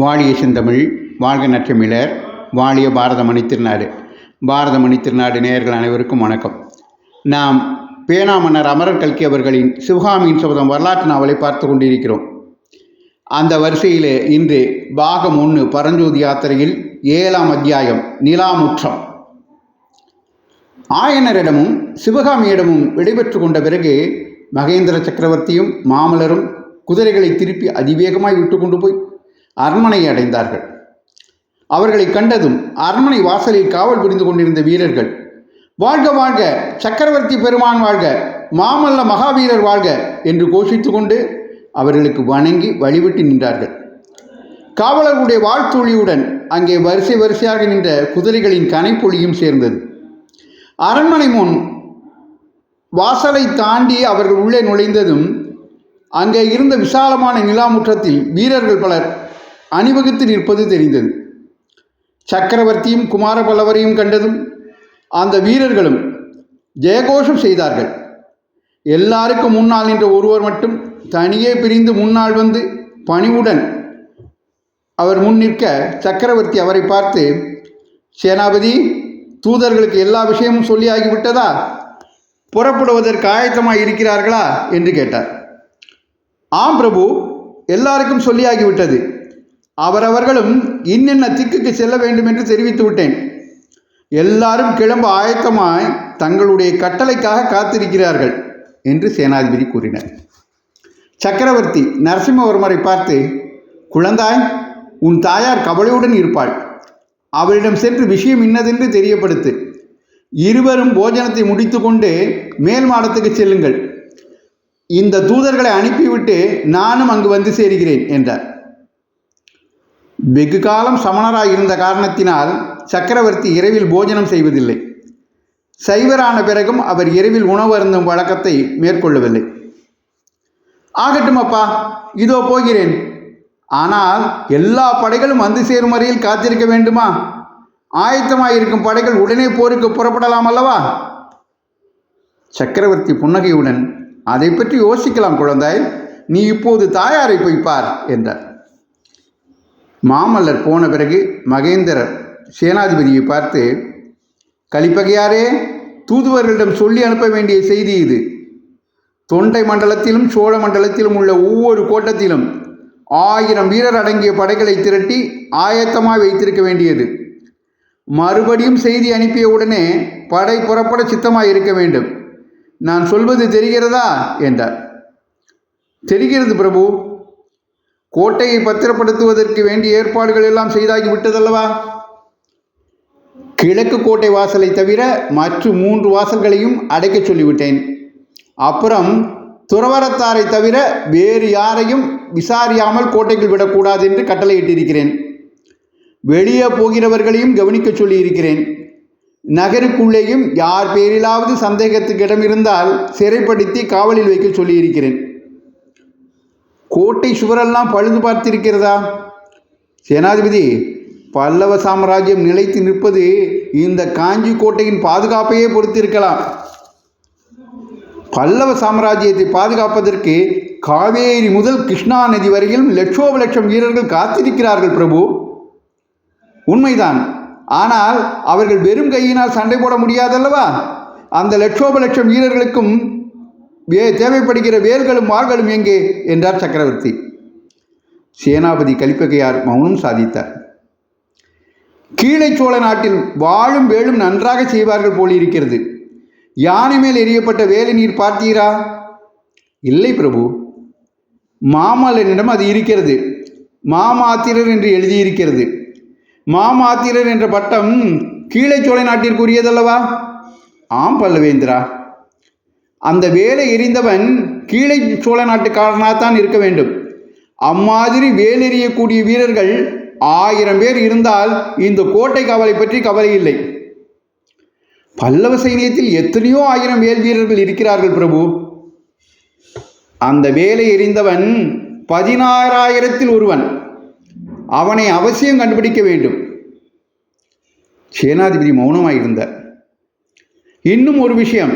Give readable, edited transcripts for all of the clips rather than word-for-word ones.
வாழிய செந்தமிழ், வாழ்க நற்றமிழர், வாழிய பாரதமணி திருநாடு. பாரதமணி திருநாடு நேயர்கள் அனைவருக்கும் வணக்கம். நாம் பேனா மன்னர் அமரர் கல்கி அவர்களின் சிவகாமியின் சபதம் வரலாற்று நாவலை பார்த்து கொண்டிருக்கிறோம். அந்த வரிசையில் இன்று பாகம் 1 பரஞ்சோதி யாத்திரையில் 7ஆம் அத்தியாயம் நிலாமுற்றம். ஆயனரிடமும் சிவகாமியிடமும் விடைபெற்று கொண்ட பிறகு மகேந்திர சக்கரவர்த்தியும் மாமல்லரும் குதிரைகளை திருப்பி அதிவேகமாய் விட்டு கொண்டு போய் அரண்மனையை அடைந்தார்கள். அவர்களை கண்டதும் அரண்மனை வாசலில் காவல் புரிந்து கொண்டிருந்த வீரர்கள், வாழ்க வாழ்க, சக்கரவர்த்தி பெருமான் வாழ்க, மாமல்ல மகாவீரர் வாழ்க என்று கோஷித்து கொண்டு அவர்களுக்கு வணங்கி வழிவிட்டு நின்றார்கள். காவலர்களுடைய வாழ்த்தொழியுடன் அங்கே வரிசை வரிசையாக நின்ற குதிரைகளின் கனைப்பொழியும் சேர்ந்தது. அரண்மனை முன் வாசலை தாண்டி அவர்கள் உள்ளே நுழைந்ததும் அங்கே இருந்த விசாலமான நிலாமுற்றத்தில் வீரர்கள் பலர் அணிவகுத்து நிற்பது தெரிந்தது. சக்கரவர்த்தியும் குமார பல்லவரையும் கண்டதும் அந்த வீரர்களும் ஜெயகோஷம் செய்தார்கள். எல்லாருக்கும் முன்னால் நின்ற ஒருவர் மட்டும் தனியே பிரிந்து முன்னால் வந்து பணிவுடன் அவர் முன் நிற்க சக்கரவர்த்தி அவரை பார்த்து, சேனாபதி, தூதர்களுக்கு எல்லா விஷயமும் சொல்லியாகிவிட்டதா? புறப்படுவதற்கு ஆயத்தமாக இருக்கிறார்களா என்று கேட்டார். ஆம் பிரபு, எல்லாருக்கும் சொல்லியாகிவிட்டது. அவரவர்களும் இன்னென்ன திக்குக்கு செல்ல வேண்டும் என்று தெரிவித்து விட்டேன். எல்லாரும் கிளம்ப ஆயத்தமாய் தங்களுடைய கட்டளைக்காக காத்திருக்கிறார்கள் என்று சேனாதிபதி கூறினார். சக்கரவர்த்தி நரசிம்மவர்மரை பார்த்து, குழந்தாய், உன் தாயார் கவலையுடன் இருப்பாள். அவளிடம் சென்று விஷயம் இன்னதென்று தெரியப்படுத்து. இருவரும் போஜனத்தை முடித்து கொண்டு மேல் மாடத்துக்கு செல்லுங்கள். இந்த தூதர்களை அனுப்பிவிட்டு நானும் அங்கு வந்து சேருகிறேன் என்றார். வெகு காலம் சமணராயிருந்த காரணத்தினால் சக்கரவர்த்தி இரவில் போஜனம் செய்வதில்லை. சைவரான பிறகும் அவர் இரவில் உணவு அருந்தும் வழக்கத்தை மேற்கொள்ளவில்லை. ஆகட்டும் அப்பா, இதோ போகிறேன். ஆனால் எல்லா படைகளும் வந்து சேரும் வரையில் காத்திருக்க வேண்டுமா? ஆயத்தமாயிருக்கும் படைகள் உடனே போருக்கு புறப்படலாம் அல்லவா? சக்கரவர்த்தி புன்னகையுடன், அதை பற்றி யோசிக்கலாம் குழந்தாய், நீ இப்போது தாயாரை போய் பார் என்றார். மாமல்லர் போன பிறகு மகேந்திரர் சேனாதிபதியை பார்த்து, கலிப்பகையாரே, தூதுவர்களிடம் சொல்லி அனுப்ப வேண்டிய செய்தி இது. தொண்டை மண்டலத்திலும் சோழ மண்டலத்திலும் உள்ள ஒவ்வொரு கோட்டத்திலும் 1000 வீரர் அடங்கிய படைகளை திரட்டி ஆயத்தமாக வைத்திருக்க வேண்டியது. மறுபடியும் செய்தி அனுப்பிய உடனே படை புறப்பட சித்தமாக இருக்க வேண்டும். நான் சொல்வது தெரிகிறதா என்றார். தெரிகிறது பிரபு. கோட்டையை பத்திரப்படுத்துவதற்கு வேண்டிய ஏற்பாடுகள் எல்லாம் செய்தாகி விட்டதல்லவா? கிழக்கு கோட்டை வாசலை தவிர மற்ற 3 வாசல்களையும் அடைக்க சொல்லிவிட்டேன். அப்புறம் துறவரத்தாரை தவிர வேறு யாரையும் விசாரியாமல் கோட்டைக்குள் விடக்கூடாது என்று கட்டளையிட்டிருக்கிறேன். வெளியே போகிறவர்களையும் கவனிக்க சொல்லியிருக்கிறேன். நகருக்குள்ளேயும் யார் பேரிலாவது சந்தேகத்துக்கு இடம் இருந்தால் சிறைப்படுத்தி காவலில் வைக்க சொல்லியிருக்கிறேன். கோட்டை சுவரெல்லாம் பழுது பார்த்திருக்கிறதா? சேனாதிபதி, பல்லவ சாம்ராஜ்யம் நிலைத்து நிற்பது இந்த காஞ்சி கோட்டையின் பாதுகாப்பையே பொறுத்திருக்கலாம். பல்லவ சாம்ராஜ்யத்தை பாதுகாப்பதற்கு காவேரி முதல் கிருஷ்ணா நதி வரையிலும் லட்சோப லட்சம் வீரர்கள் காத்திருக்கிறார்கள் பிரபு. உண்மைதான். ஆனால் அவர்கள் வெறும் கையினால் சண்டை போட முடியாதல்லவா? அந்த லட்சோப லட்சம் வீரர்களுக்கும் தேவைப்படுகிற வேல்களும் வாள்களும் எங்கே என்றார் சக்கரவர்த்தி. சேனாபதி கலிப்பகையார் மௌனம் சாதித்தார். கீழே சோழ நாட்டில் வாழும் வேலும் நன்றாக செய்வார்கள் போலிருக்கிறது. யானை மேல் எரியப்பட்ட வேலை நீர் பார்த்தீரா? இல்லை பிரபு. மாமல்லனிடம் அது இருக்கிறது. மாமாத்திரர் என்று எழுதியிருக்கிறது. மாமாத்திரர் என்ற பட்டம் கீழே சோழ நாட்டிற்குரியதல்லவா? ஆம் பல்லவேந்திரா. அந்த வேலை எறிந்தவன் கீழே சோழ நாட்டுக்காரனாகத்தான் இருக்க வேண்டும். அம்மாதிரி வேலெறியக்கூடிய வீரர்கள் 1000 பேர் இருந்தால் இந்த கோட்டை காவலை பற்றி கவலை இல்லை. பல்லவ சைனியத்தில் எத்தனையோ 1000 வேல் வீரர்கள் இருக்கிறார்கள் பிரபு. அந்த வேலை எறிந்தவன் 16,000ல் ஒருவன். அவனை அவசியம் கண்டுபிடிக்க வேண்டும். சேனாதிபதி மௌனமாயிருந்தார். இன்னும் ஒரு விஷயம்,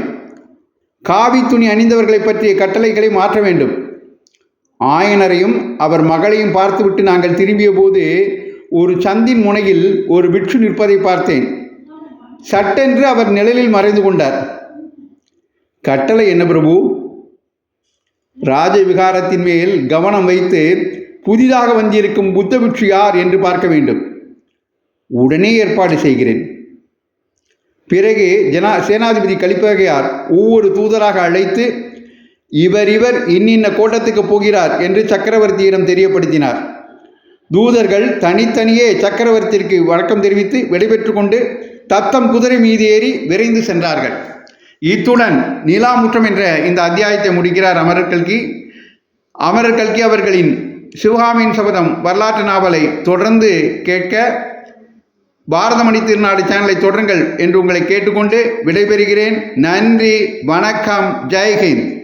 காவி துணி அணிந்தவர்களை பற்றிய கட்டளைகளை மாற்ற வேண்டும். ஆயனரையும் அவர் மகளையும் பார்த்துவிட்டு நாங்கள் திரும்பிய போது ஒரு சந்தின் முனையில் ஒரு பிட்சு நிற்பதை பார்த்தேன். சட்டென்று அவர் நிழலில் மறைந்து கொண்டார். கட்டளை என்ன பிரபு? ராஜவிகாரத்தின் மேல் கவனம் வைத்து புதிதாக வந்திருக்கும் புத்த பிட்சு யார் என்று பார்க்க வேண்டும். உடனே ஏற்பாடு செய்கிறேன். பிறகு சேனாதிபதி கலிப்பகையார் ஒவ்வொரு தூதராக அழைத்து இவர் இன்னின்ன கோட்டத்துக்கு போகிறார் என்று சக்கரவர்த்தியிடம் தெரியப்படுத்தினார். தூதர்கள் தனித்தனியே சக்கரவர்த்திக்கு வணக்கம் தெரிவித்து விடைபெற்று கொண்டு தத்தம் குதிரை மீது ஏறி விரைந்து சென்றார்கள். இத்துடன் நிலாமுற்றம் என்ற இந்த அத்தியாயத்தை முடிக்கிறார் அமரர் கல்கி. அமரர் கல்கி அவர்களின் சிவகாமியின் சபதம் வரலாற்று நாவலை தொடர்ந்து கேட்க பாரதமணி திருநாடு சேனலை தொடருங்கள் என்று உங்களை கேட்டுக்கொண்டு விடைபெறுகிறேன். நன்றி, வணக்கம், ஜெய்ஹிந்த்.